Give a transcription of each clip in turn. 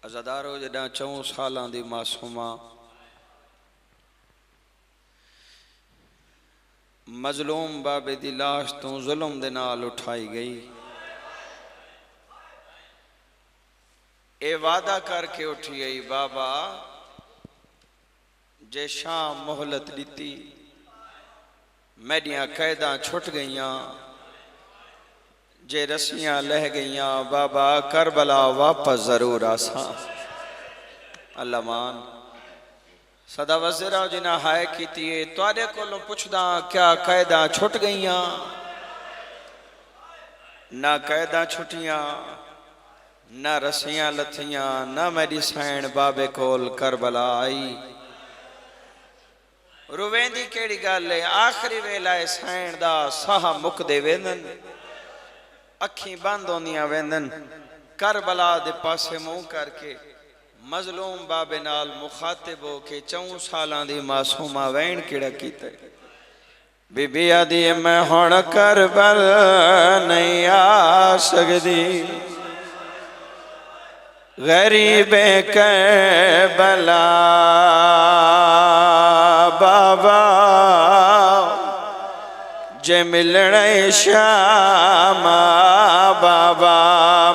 अज़ादारो जॾां 4 सालां दी मासूमा मजलूम बाबे दी लाश तो जुल्म दे नाल उठाई गई। ए वादा करके उठी गई बाबा जे शाम मोहलत दी मेरिया कैदा छुट गईयां, जे रस्सियां लह गईयां बाबा करबला वापस जरूर आसा। अल्लाह मान सदा वज़ीरा जिन्हें हाय की तुआडे कोलों पुछदा क्या कैदा छुट गईयां? ना कैदा छुटियां ना रस्सियां लथियां ना मेरी सैन बाबे कोल करबला आई। रुवेंदी केड़ी गल है? आखिरी वेला सैन दा साह मुकदे वेंदन, अखी बंद होंदियां वेंदन, करबला दे पासे मुंह करके मजलूम बाबे नाल मुखातिब हो के 4 सालां दी मासूमा वैन किड़ा कीता। बीबी आदि मैं हुण करबल नहीं आ सकदी, गरीबे करबला बाबा जे मिलने श्याम बाबा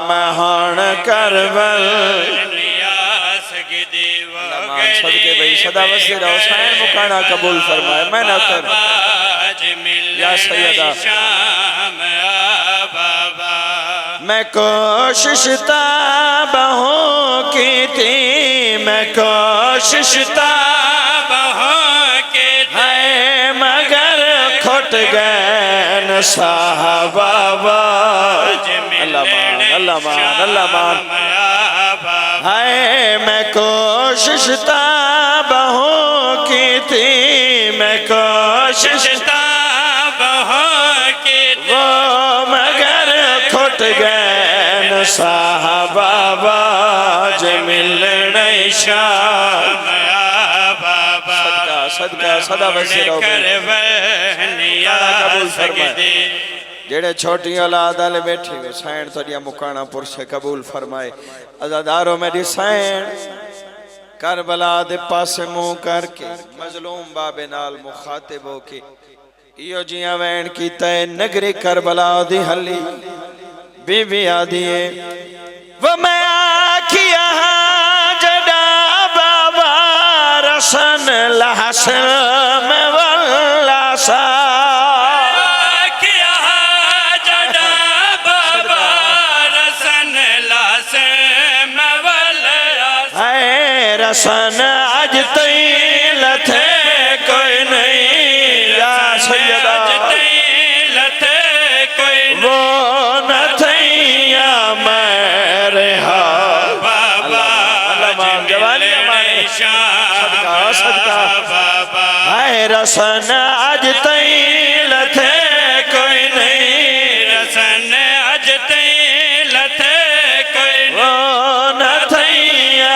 मैं हुण करबल सदके भाई सदा वसीरा हुसैन मुकाना कबूल फरमाए। मैं ना कर या सैयदा मैं कोशिश ताबहों की थी, मैं कोशिश ताबहों की थी मगर खुट गए न साहबा। अल्लाह मान अल्लाह मान अल्लाह मान। हाय मैं कोशिश ताबहों की थी, मैं कोशिश ताबहों की थी वो मगर खुट गए न साहबा जे मिलने शाम बाबा। सदका सदा वसीरा कबूल फरमाए। जेड़े छोटी औलाद वाले बैठे हुए सैन थोड़िया मुकाना पुरसे कबूल फरमाए। अज़ादारो मेरी सैन करबला दे पासे मुंह करके मजलूम बाबे नाल मुखातिब हो के इयो जिया वैन कीता है नगरी करबला दी हली। बीबी आदि वो मैं आखिया जड़ा बाबा रसन लहसन में वल्लासा रसन आज तई लथे कोई नहीं या सैयदा लथे कोई वो न थैया मेरे हा बाबा जवानी सदका सदका हाय रसन आज तई लथे कोई नहीं, रसन आज तई लथे कोई वो न थैया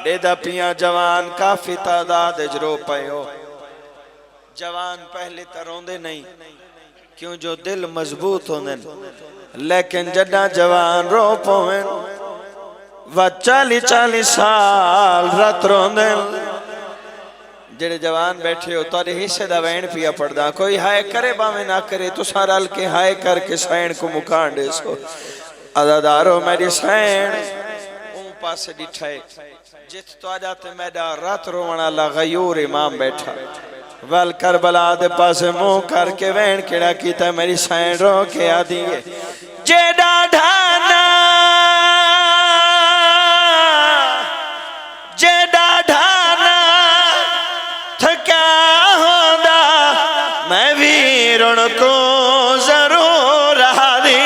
डेदा पिया जवान काफी तादाद रो पयो। जवान पहले तो रोंदे नहीं क्यों जो दिल मजबूत होंदे, लेकिन जड़ा जवान रो पवेन व 40-40 साल रत रोंदे। जेड़े जवान बैठे हो तारे हिस्से दा वैन पिया पड़दा, कोई हाय करे बावे ना करे तो सारा रल के हाय करके सैन को मुकान दे सो। अज़ादारो मेरी सैन ऊं पासे डिठाए जित तो ते मैडा रात रोवण वाला गयूर इमाम बैठा वल करबला दे पासे मुंह करके वैन केड़ा कीता मेरी सैन रो के आदी है जेड़ा ढाना जेड़ा ढाना थका होंदा मैं वीरण को जरूर हादी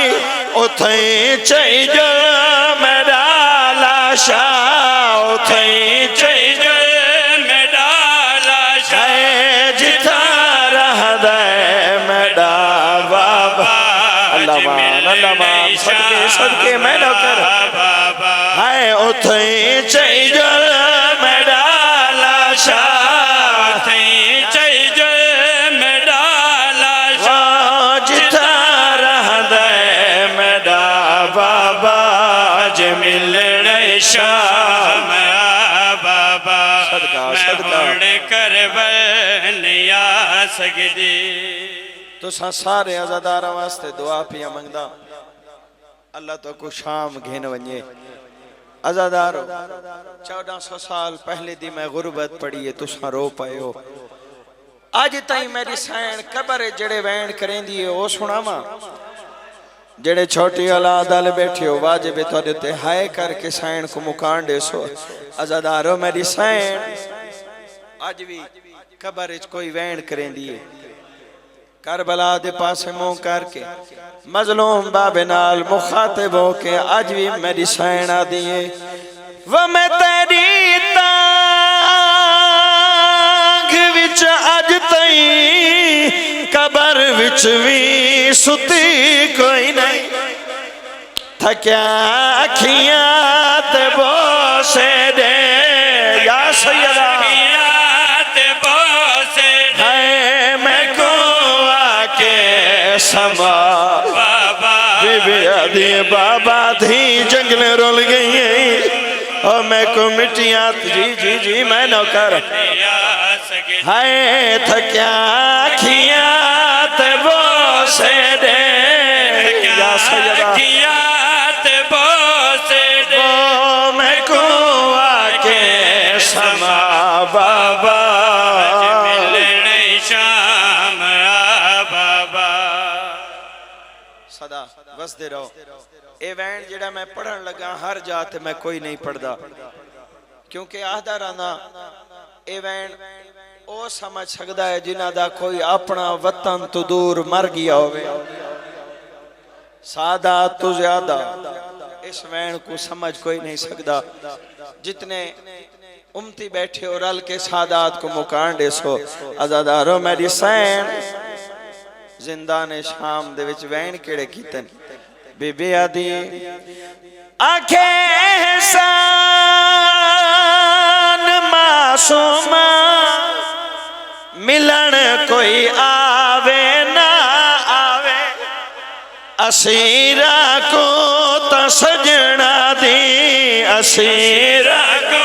उथे चाहिए मेरा लाशा उथे चाहिए मेरा लाशा जिथा रह दे मेरा बाबा। अल्लाह मान सदके सदके मैं न कर हाय उथे चाहिए मेरा लाशा उथे चाहिए मेरा लाशा शाम बाबा मैं हुण करबल नहीं आ सकदी। तुसां सारे अज़ादारां वास्ते दुआ पिया मंगदा अल्लाह तो को शाम घेन वने। अज़ादारो 1400 साल पहले दी मैं गुरबत पढ़ी है, तुसां रो पाए हो। अज ताई मेरी सैन कबर जड़े वैन करेंदी है ओ सुनावा। जड़े छोटी औलाद वाले बैठे हो वाजिब तुहाडे ते हाय करके सैन को मुकान दे सो। अज़ादारो मेरी सैन अज भी कबर च कोई वैन करेंदी है। करबला दे पासे मुंह करके मजलूम बाबे नाल मुखातिब होके अज भी मेरी सैन आदी है व मैं तेरी तांग विच अज तई कबर विच भी सुती कोई नहीं। थक्या अखियां ते बोसे दे या सैयदा समा बीबी बाबा थी जंगल रोल गई और मैं को मिट्टियां जी जी जी मैं नौकर हाय थक्या खिया ते बोसे दे या सैयदा ते बोसे दे मैं को आके समा बाबा बसते रहो। ए वैन जेड़ा मैं पढ़न लगा हर जात मैं कोई नहीं पढ़दा क्योंकि आखदा रहना ए वैन ओ समझ सकदा है जिन्हां दा कोई अपना वतन तो दूर मर गया होवे। सादा तो ज्यादा इस वैन को समझ कोई नहीं सकदा। जितने उम्मती बैठे हो रल के सादात को मुकान दे सो। अज़ादारो मेरी सैन जिंदान शाम दे विच वैन केड़े कीतन बीबी आदि आखे एहसान मासूमा मिलन कोई आवे ना आवे असीरा को तो सजना दी असीरा को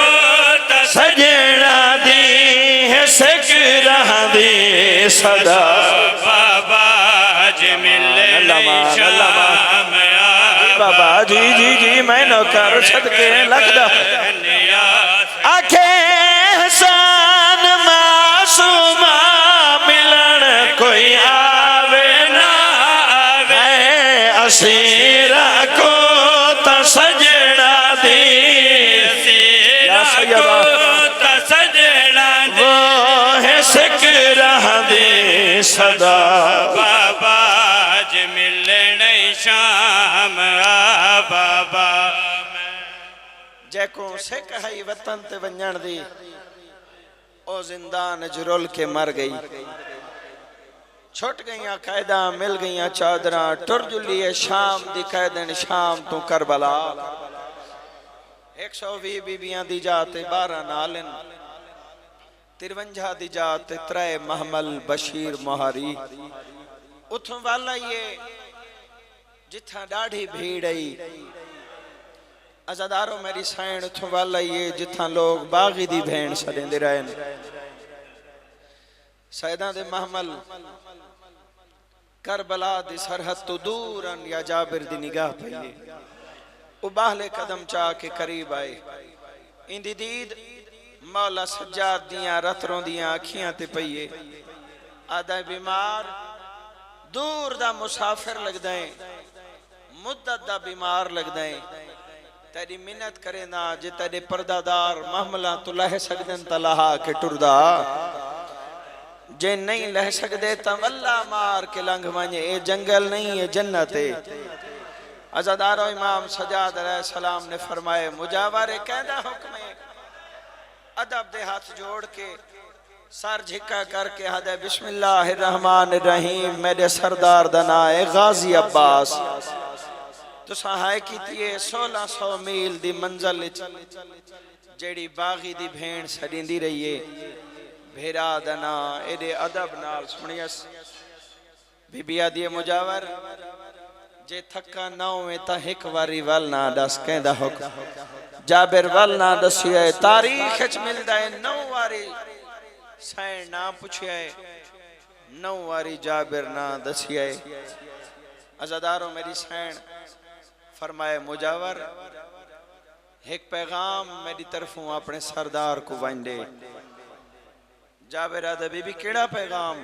तो सजना दी है सकरा दी सदा बाबा जी जी जी मैं नौकर सदके लगदा आखे एहसान मासूमा मिलन कोई आवे ना आवे असीरा को तो सजना दी को तो सजना वो है सकरा दी सदा बाबा ज मिलने शाम बाबा जैको सिख है वतन ते वंजण दी ओ जिंदान जुरुल के मर गई। छुट गईयां कैदा मिल गईयां चादरां टुर जुली है शाम दी कैदन शाम तू करबला 120 बीबियां दी जात 12 नालन 53 दी जात 3 महमल बशीर मोहारी उथों वाला ये जिथा डाढ़ी भीड़ आई। अज़ादारो मेरी सैन उथों वाला ये जिथा लोग बागी दी भेण सदेंदे रहन। सैदा दे महमल करबला दी सरहद तो दूरन या जाबिर दी निगाह पईए उबाहले कदम चा के करीब आए। इंदी दीद मौला सज्जाद दियां रतरों दियां अखियां ते पईए। आदा बीमार दूर दा मुसाफिर लगदा है मुद्दत दा बीमार लगदा है। तेरी मिन्नत करे ना जे तेरे पर्दादार महमला तो लह सकदन तलाहा के टुरदा जे नहीं लह सकदे ता वल्ला मार के लंघ वने। ए जंगल नहीं है जन्नत है। अज़ादारो इमाम सज्जाद अलैहिस्सलाम ने फरमाए मुजावरे कहदा हुक्म है अदब दे हाथ जोड़ के सर झिका करके हदे बिस्मिल्लाहिर्रहमानिर्रहीम मेरे सरदार दा नाम है गाजी अब्बास। तुसा हाय कीती 1600 मील दी मंजिल जेड़ी बागी दी भेण सड़ींदी रही है भेरा दा नाम एडे अदब नाल सुनियस। बीबिया दी मुजावर जे थका ना होवे ता एक बारी वल ना दस कहंदा हुक्म जाबिर वल ना दसिया तारीख च मिलदा है 9 वारी सैन ना पूछिया 9 वारी जाबिर ना दसिया अज़ादारों मेरी सैन फरमाए मुजावर एक पैगाम मेरी तरफों अपने सरदार को वंडे जाबिर आदा बीबी केड़ा पैगाम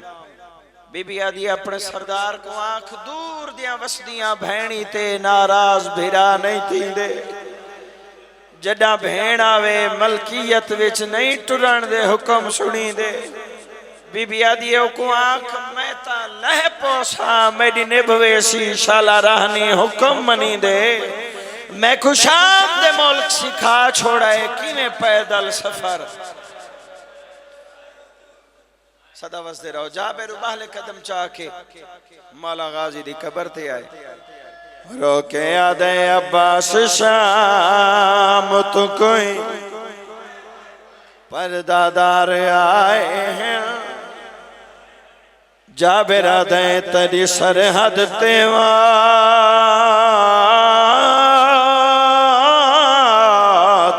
बीबी आदि अपने सरदार को आंख दूर दिया वसदियां भैणी ते नाराज भिरा नहीं थींदे जड़ा भेण आवे मलकियत विच नहीं टुरन दे हुक्म सुनी दे बीबी आदि को आंख मैं ता लह पोसा मेरी निभवेसी शाला रहनी हुक्म मनी दे मैं खुशाम दे मुल्क सिखा छोड़ा है किवें पैदल सफर सदा वसदे रहो जाबिर बाहले कदम चाह के मौला गाजी दी कबर ते आए रोके आदे अब्बास शाम तो कोई पर्दादार आए हैं जाबिर आदे तेरी सरहद तेवा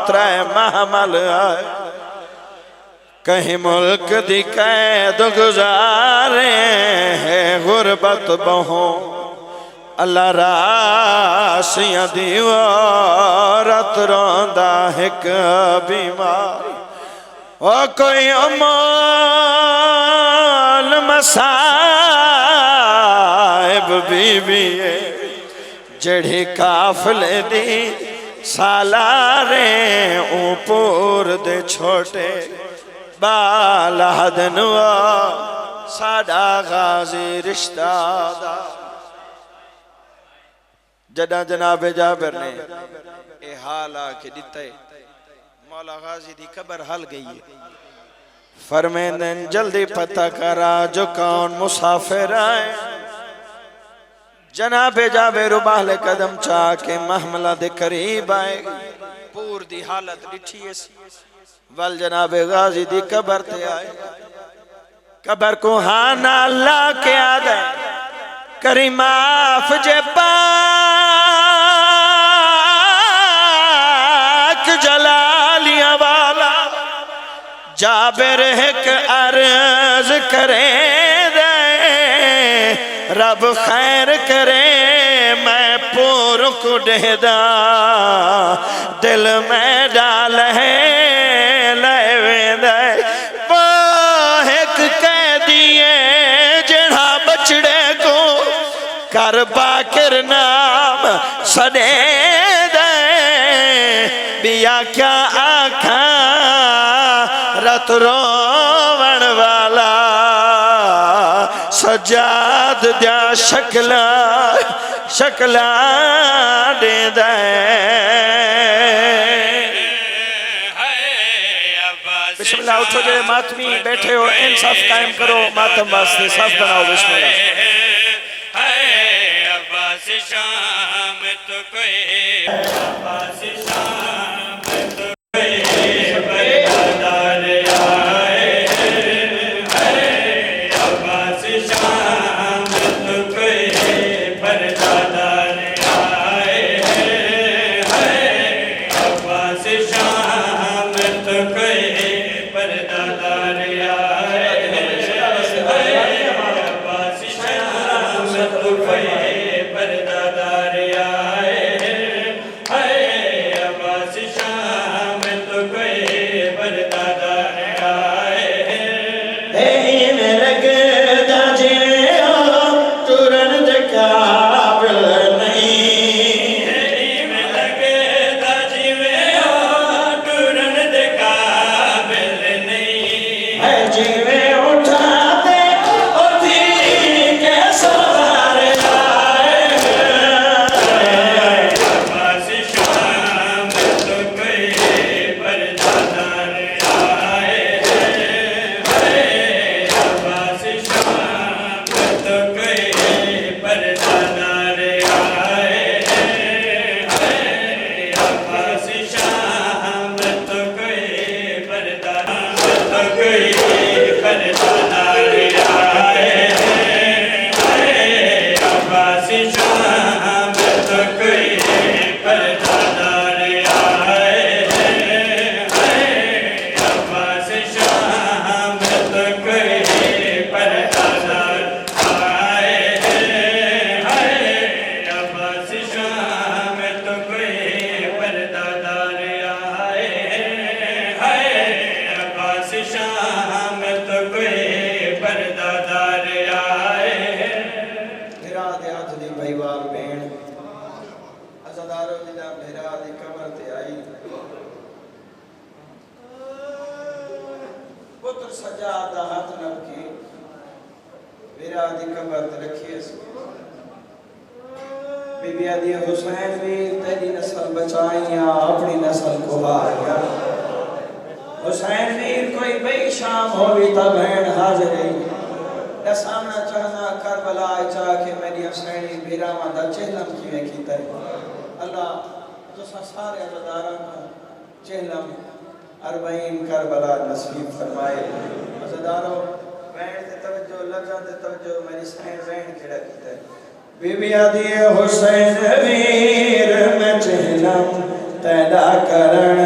त्रै महमल आए कहीं मुल्क दी कैद गुजारे है गुरबत बहो अल्लाह रासियां दीवारत रोंदा हिक बीमार ओ कोई अमाल मसाइब बीबी जड़ी काफले दी सालारे ऊपर दे छोटे बालहदनवा साडा गाजी रिश्ता जदा जनाब जाबिर ने ए हाल आके दिते मौला गाजी दी कबर हल गई है फरमांदे जल्दी पता करा जो कौन मुसाफिर आए जनाब जाबिर बाहले कदम चाह के महमला दे करीब आए पूर दी हालत डिठी है वल जनाब गाजी दी कबर ते आए कबर को हाना अल्लाह के आदे करी माफ जे पाक जलालिया वाला जाबिर एक अर्ज करे दे रब खैर करे मैं पूर को डेदा दिल में डाल है कर बाकिर नाम सदे दे बिया क्या आखा रत रोवण वाला सजाद दिया शक्ला शक्ला दे दे बिस्मिल्लाह उठो जे मातमी बैठे हो इंसाफ कायम करो मातम वास्ते साफ बनाओ बिस्मिल्लाह शाम तो कोई अब्बास शाम तो कोई पर्दादार आए अब्बास शाम तो कोई पर्दादार आए अब्बास शाम तो कोई पर्दादार आए अब्बास शाम तो कोई जीवे उठा दे ओ धी के सवार सदारो जिदा भेरा दी कबर ते आई पुत्र सजाद दा हाथ नब के भेरा दी कबर ते रखी बीबी आदि हुसैन भी तेरी नस्ल बचाइया अपनी नस्ल को हारिया हुसैन वीर कोई बई शाम होवी ता बहन हाजिर है सामना चाहना करबला चा के मेरी हुसैनी बीरावा दा चेहलम किवें कीता है अल्लाह तुसा सारे अज़ादारां को चेहलम 40 करबला नसीब फरमाए अज़ादारो बहन ते तवज्जो लफ्ज़ां ते तवज्जो मेरी हुसैन बहन केड़ा कीता है बीबी आदि हुसैन वीर मैं चेहलम तेरा करण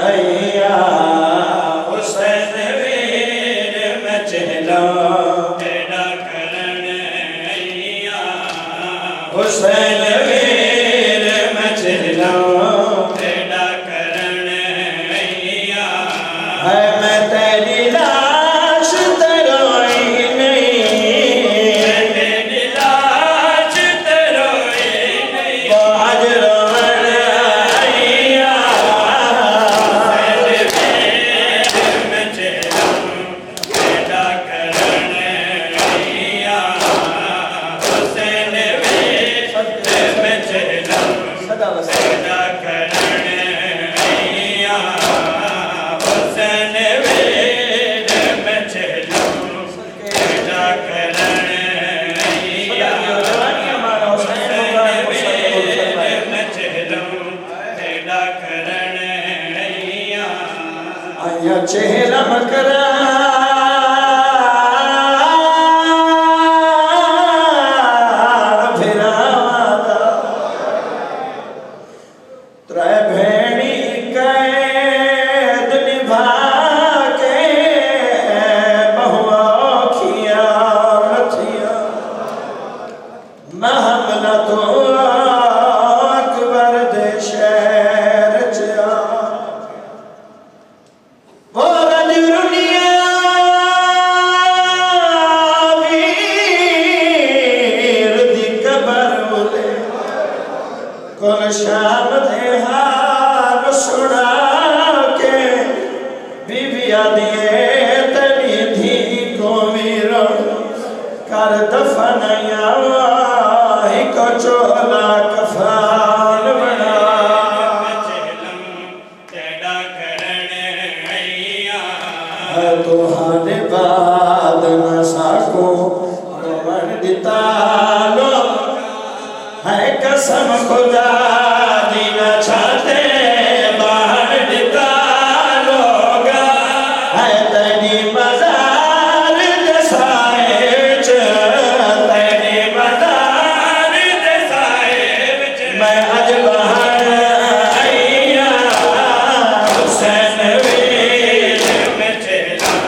आया हुसैन वीर मैं चेहलम तेरा करण आया हुसैन वीर मैं चेहलम तेरा करण आया है मैं तेरी लाश तरोई चेहरा मकरा फिरावादा त्रै भेड़ी कैद निभा के बहुआ खिया मथिया महमला तो अकबर दे शहर चा शाम दे हाल सुना के बीबी आदिए तेरी धी को वीरो कर दफनाया को चोला कफान बना तेरा करण आया तुहाने बाद न साको रोमन दिता लो है कसम खुदा दी न छाते बाहर निकालोगा है तेरी मजार जसाए तेरी मजार जसाए मैं आज बाहर आया हुसैन वीर में चला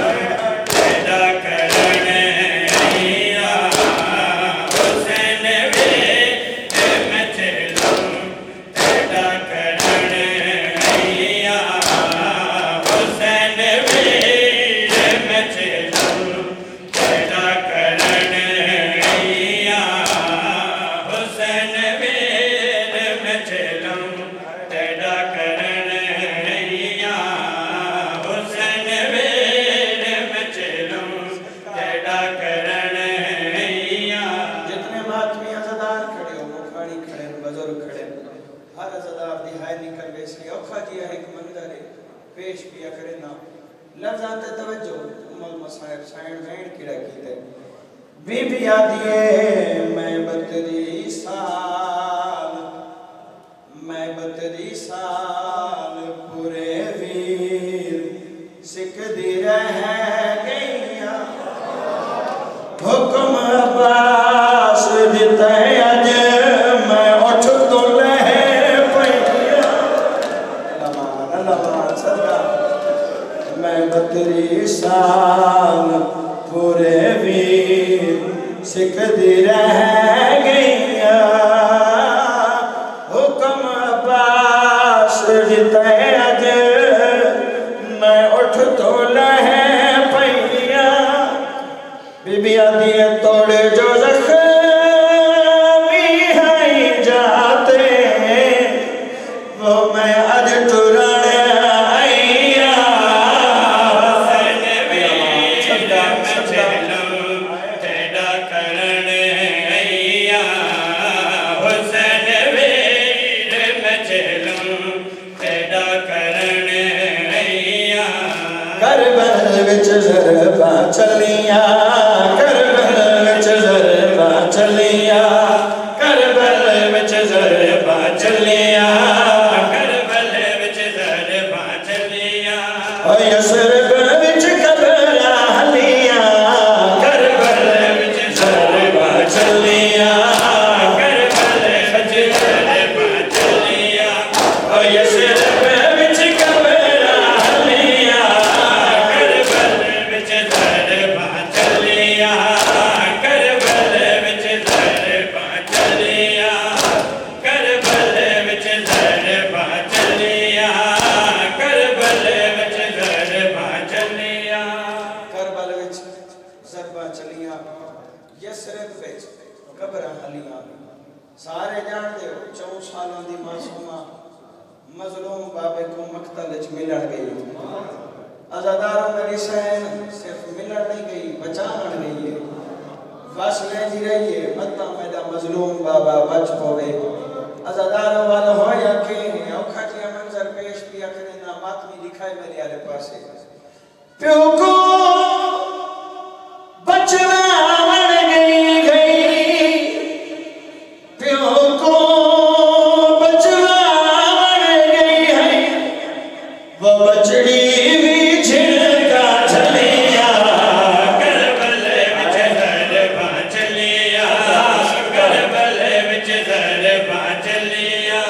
तेरा करण आया हुसैन वीर मैं चला तेरा करण आया हुसैन वीर मैं चला तेरा करण आया हुसैन वीर मैं चला तेरा करण आया हुसैन वीर मैं चला तेरा करण आया जितने मातमी अज़ादार खड़े हो मुखानी खड़े बुजुर्ग खड़े हर अज़ादार दी हाय निकल वैसी औखा जी है एक मंजर है पेश किया करे ना लफ्ज़ां ते तवज्जो उमल मसाइब साइड वैन किड़ा कीते बीबी आदिए मैं 32 साल पूरे वीर सिकदी रह गईया हुक्म अब्बास दिता अज मैं उठ तो लह पैया लमान सदा मैं 32 साल पूरे वीर सिकदी रह गईया हुक्म अब्बास दिता अज मैं उठ तो लह पैया बीबी आदि तोड़े जो जख्मी है जाते चलिया करबल विच ज़रबा चलिया करबल विच ज़रबा चलिया करबल विच ज़रबा चलिया ओ यसरब विच कबरा हलिया करबल विच ज़रबा चलिया करबल विच ज़रबा चलिया ओ यसरब विच कबरा हलिया करबल विच ज़रबा चलिया करबल विच ज़रबा चलिया करबल विच ज़रबा चलिया करबल विच ज़रबा चलिया करबल विच ज़रबा चलिया यसरब विच कबरा हलिया सारे जानते हो 4 सालों दी मासूमा मजलूम बाबे को मक्तल विच मिलन गई अज़ादारों मेरी सहन सिर्फ मिलन नहीं गई बचावन गई है बस लेंदी रही है मत्ता मेरा मजलूम बाबा बच पवे अज़ादारों वाला हो या के औखा जिया मंजर पेश पिया करे ना मातमी लिखाई मेरे आले पासे प्यो को बचवावन गई प्यो को बचवावन गई है वो बचड़ी भी झिड़का झलिया करबल विच ज़रबा चलिया करबल विच ज़रबा चलिया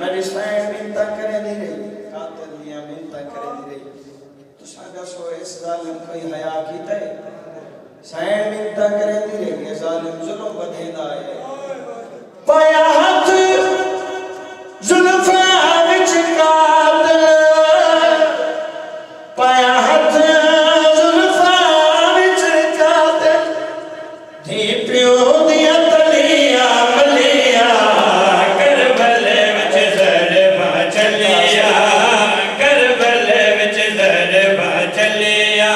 मेरी सैन मिन्नता करे दी रही कातिल दिया मिन्नता करे दी रही तुसा दसो इस जालिम कोई हया कीता है सैन मिन्नता करे दी रही ये जालिम जुल्म बधेंदा है पाया हाथ जुल्फा विच कातिल पाया हाथ जुल्फा विच कातिल धी प्यो दिया तलिया मलिया करबल विच ज़रबा चलिया करबल विच ज़रबा चलिया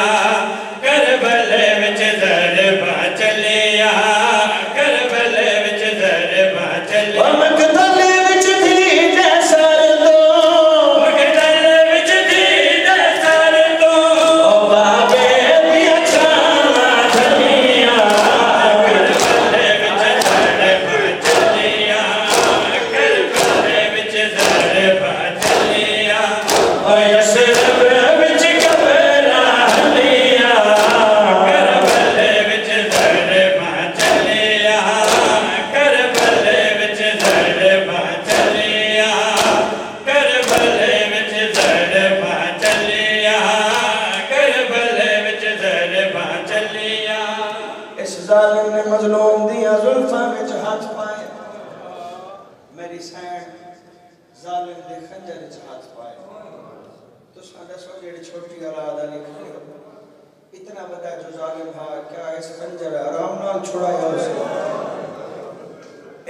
करबल विच ज़रबा चलिया करबल विच ज़रबा चलिया मकतल विच धी जैसर दो मकतल विच धी दसर दो ओ बाबे दिया छामा झलिया करबल विच ज़रबा चलिया करबल विच ज़रबा चलिया ओ यसरब विच कबरा हलिया करबल विच ज़रबा चलिया करबल विच ज़रबा चलिया करबल विच ज़रबा चलिया करबल विच ज़रबा चलिया इस जालिम ने मजलूम दिया जुल्फा विच हाथ पाए मेरी सैन जालिम दे खंजर विच हाथ पाए तुसा दसो जेड़ी छोटी औलाद अली खड़ी हो इतना बड़ा जो जालिम हा क्या इस खंजर आराम नाल छुड़ाया उसे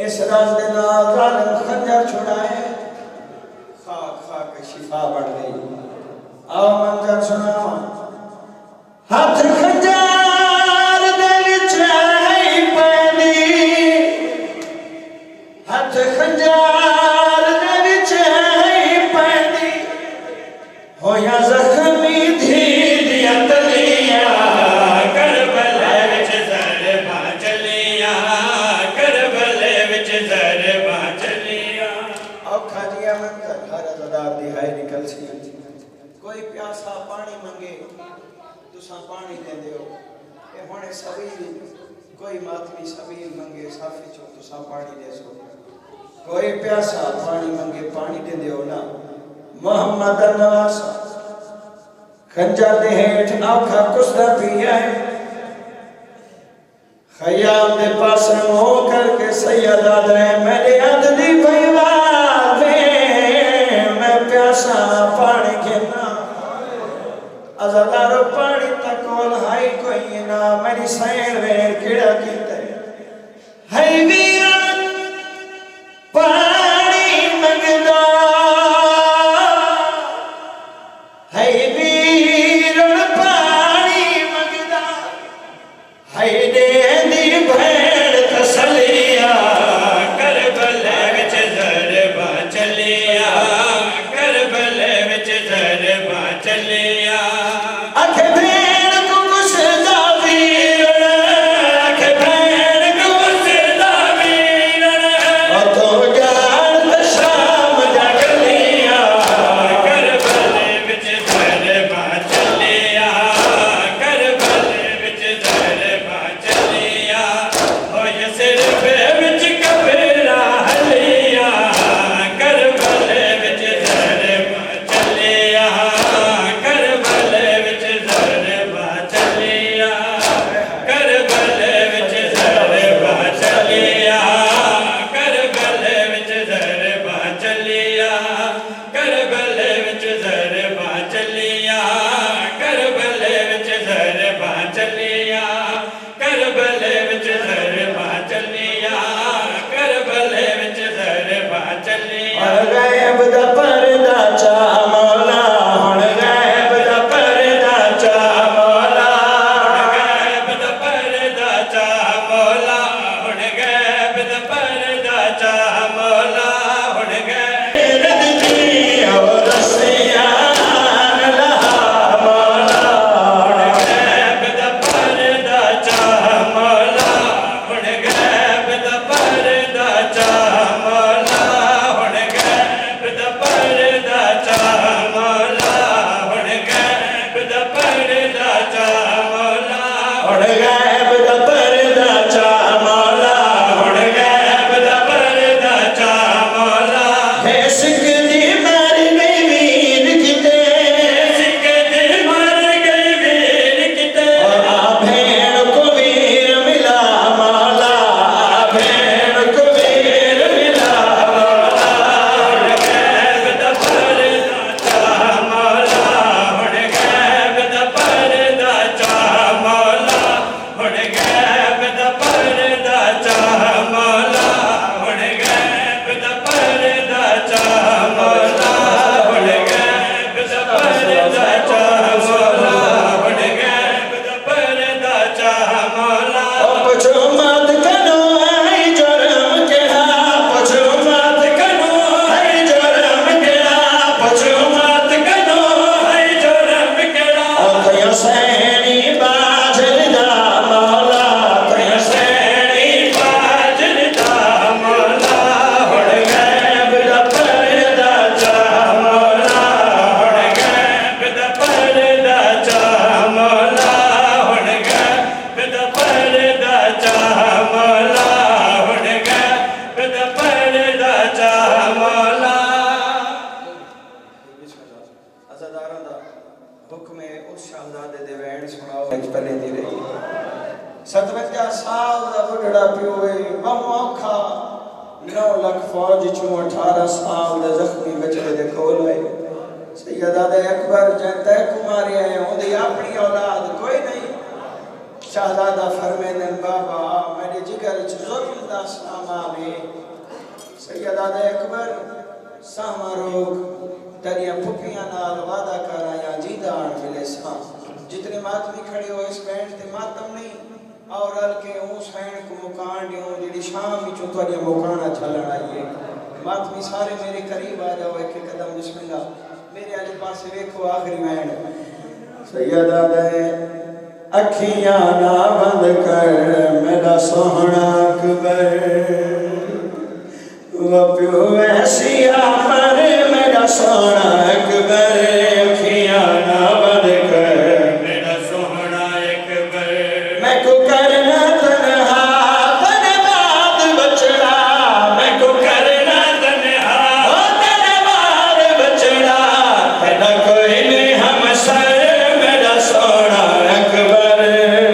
इस राज दे नाल जालिम खंजर छुड़ाए खा खा के शिफा बढ़ गई आओ मंजर सुनाओ हाथ खंजर दे विच है पैंदी हाथ खंजर दे विच है पैंदी होया जख्मी धी दिया तलिया करबल विच ज़रबा चलिया करबल विच ज़रबा चलिया औखा जिया मंजर हर अज़ादार दी हाय निकल सी कोई प्यासा पानी मंगे तुसा पानी देंदे हो ए हुणे सबील कोई मातमी सबील मंगे साफी चो तुसा पानी दे सो कोई प्यासा पानी मंगे पानी देंदे हो ना मोहम्मद नवासा खंजर दे हेठ औखा कुसदा पिया है खयाम दे पास हो करके सैयद आदरे मेरे हद दी भईवार मैं प्यासा पानी घेना अज़ादारो पानी तकोल हाई कोई ना मेरी सैन वेर किड़ा कीते है वीरा पानी मंगदा है वीरन पानी मंगदा है दे दी भेड़ तसलिया कर 57 साल का बुढ़ड़ा पियो है बहु औखा 9 लाख फौज चों 18 साल का जख्मी बचड़े दे कोल है सैयदादे अकबर जंते कुमारी है ओदी अपनी औलाद कोई नहीं शहजादा फरमाने बाबा मेरे जिगर च जुल्म दा सामान है सैयदादे अकबर सामा रोग तेरिया फुफियां नाल वादा कर आया जीदा आन मिले सा जितने मातमी खड़े हो इस बैंड ते मातम नहीं और हल्के ऊं सैन को मुकान दियो जेडी शाम विचों तोरिया मुकाना चलन आई है मातमी सारे मेरे करीब आ जाओ एक कदम बिस्मिल्लाह मेरे आले पासे देखो आखिरी बैंड सैयदादे अखियां ना बंद कर मेरा सोहना अकबर वो प्यो ऐसिया पर मेरा सोहना अकबर अखियां ना बंद कर मेरा सोहना अकबर मैं को करना तन्हा धन्यवाद बचड़ा मैं को करना तन्हा ओ धन्यवाद बचड़ा तेरा कोई नहीं हम सर मेरा सोहना अकबर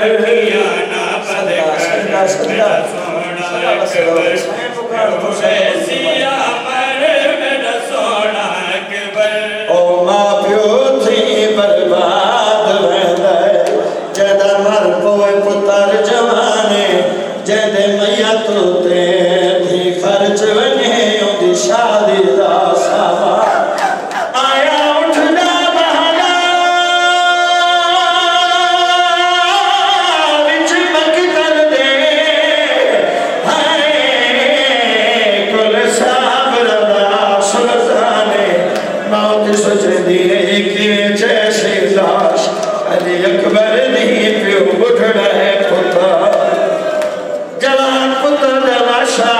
अखियां ना बंद कर मेरा सोहना अकबर ऐसिया पर मेरा सोहना अकबर ओ मां प्यो थी बर्बाद वेंदा जदा मर पोए पुत्र जवाने जदे मैया तो ते थी खर्च वने ओदी शादी दा सामा आया उठदा बहाना विच मकतल दे हाय कुल साबर दा सुल्ताने मौत सोचदी है कि जैसे लाश अली अकबर नहीं प्यो बुढ़ड़ा है पुता जवान पुत्र दलाशा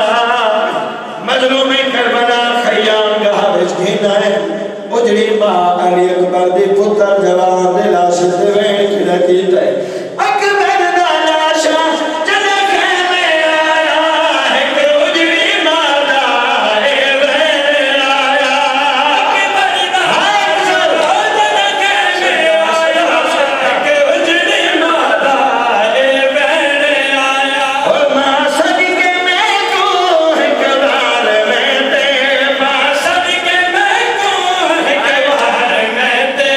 मजलूम करबला खयाम गाह विच घेंदा है उजड़ी मां अली अकबर दी पुत्र जवान दे लाश ते वेण किदा कीता है अकबर दा लाशा जद खेमे आया है कि उजड़ी मां दा ए वेण आया अकबर दा जद खेमे आया कि उजड़ी माता ए बहन आया ओ मां सदके मैं को है कबार में ते मां सदके मैं को है कबार में ते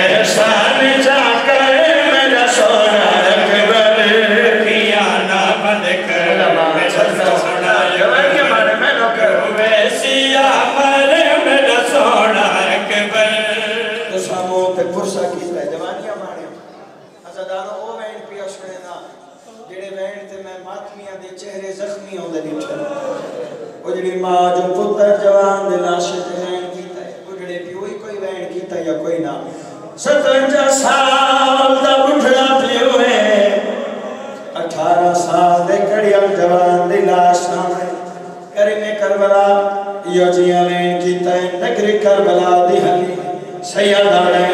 एहसान जाकर मेरा सोना अकबर अखियां ना बंद कर मेरा सोहना अकबर वैसिया पर मेरा सोहना अकबर तो सामो पे फुरसा कीता जवानियां माणे अज़ादारो ओ वैन पिया सुने ना जेड़े वैन ते मैं मातमियां दे चेहरे जख्मी होंदे दिखे ओ जेड़ी मां जो पुत्र जवान दे लाश ते वैन कीता है ओ जेड़े पियो ही कोई वैन कीता या कोई ना 57 साल दा बुढ़ड़ा पियो है 18 साल दे कड़िया जवान दी लाश सामने करे में करबला यो जिया वैन कीता है नगरी करबला दी हली सैयदा ने